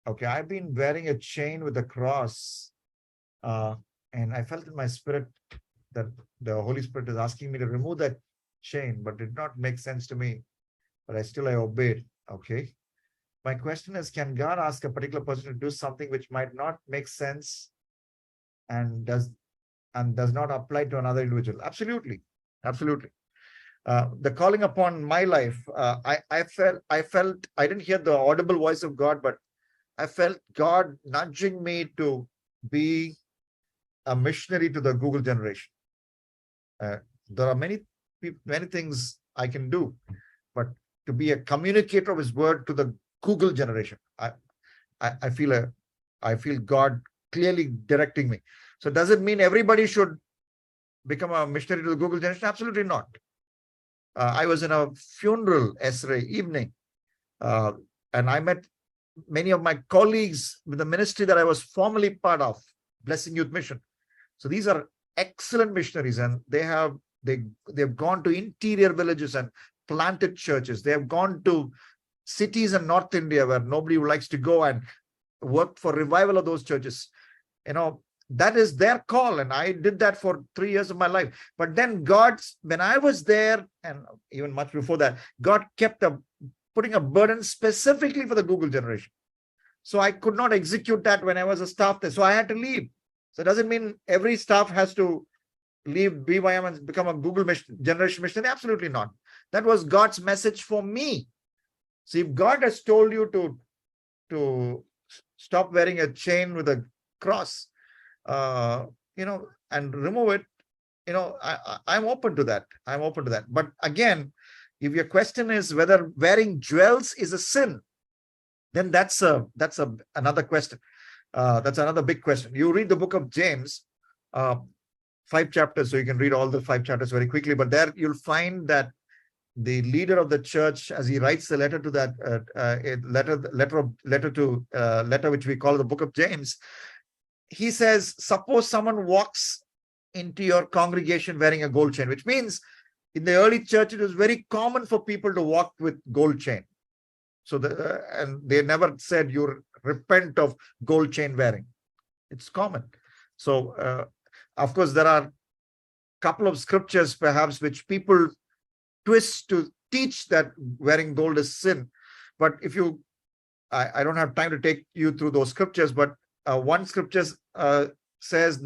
Okay, I've been wearing a chain with a cross, and I felt in my spirit that the Holy Spirit is asking me to remove that chain, but it did not make sense to me. But I obeyed. Okay. My question is, can God ask a particular person to do something which might not make sense and does not apply to another individual? Absolutely. Absolutely. The calling upon my life, I felt I didn't hear the audible voice of God, but I felt God nudging me to be a missionary to the Google generation. There are many things I can do, but to be a communicator of His word to the Google generation, I feel God clearly directing me. So does it mean everybody should become a missionary to the Google generation? Absolutely not. I was in a funeral yesterday evening, and I met many of my colleagues with the ministry that I was formerly part of, Blessing Youth Mission. So these are excellent missionaries, and they've gone to interior villages and planted churches. They have gone to cities in North India where nobody likes to go and work for revival of those churches. That is their call, and I did that for 3 years of my life. But then when I was there, and even much before that, God kept putting a burden specifically for the Google generation. So I could not execute that when I was a staff there. So I had to leave. So it doesn't mean every staff has to leave BYM and become a Google generation missionary. Absolutely not. That was God's message for me. See, if God has told you to stop wearing a chain with a cross, and remove it, I'm open to that. I'm open to that. But again, if your question is whether wearing jewels is a sin, then that's another question. That's another big question. You read the book of James, 5 chapters, so you can read all the 5 chapters very quickly. But there you'll find that the leader of the church, as he writes the letter to that letter which we call the book of James, he says, suppose someone walks into your congregation wearing a gold chain, which means in the early church, it was very common for people to walk with gold chain. So and they never said you repent of gold chain wearing. It's common. So of course, there are a couple of scriptures perhaps which people twist to teach that wearing gold is sin. But I don't have time to take you through those scriptures, but one scripture says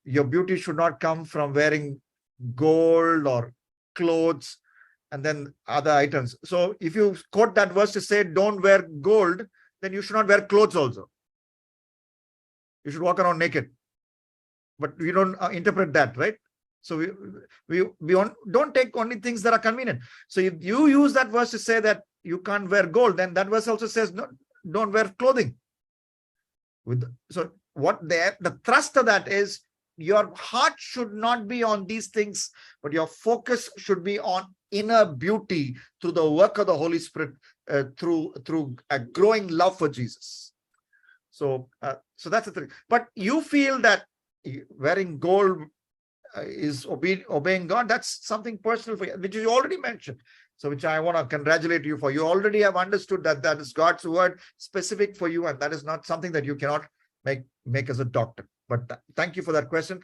your beauty should not come from wearing gold or clothes and then other items. So if you quote that verse to say don't wear gold, then you should not wear clothes also. You should walk around naked. But we don't interpret that, right? So we don't take only things that are convenient. So if you use that verse to say that you can't wear gold, then that verse also says no, don't wear clothing. So what the thrust of that is, your heart should not be on these things, but your focus should be on inner beauty through the work of the Holy Spirit, through a growing love for Jesus. So that's the thing. But you feel that wearing gold is obeying God. That's something personal for you, which you already mentioned. So which I want to congratulate you for. You already have understood that is God's word specific for you, and that is not something that you cannot make as a doctor. But thank you for that question.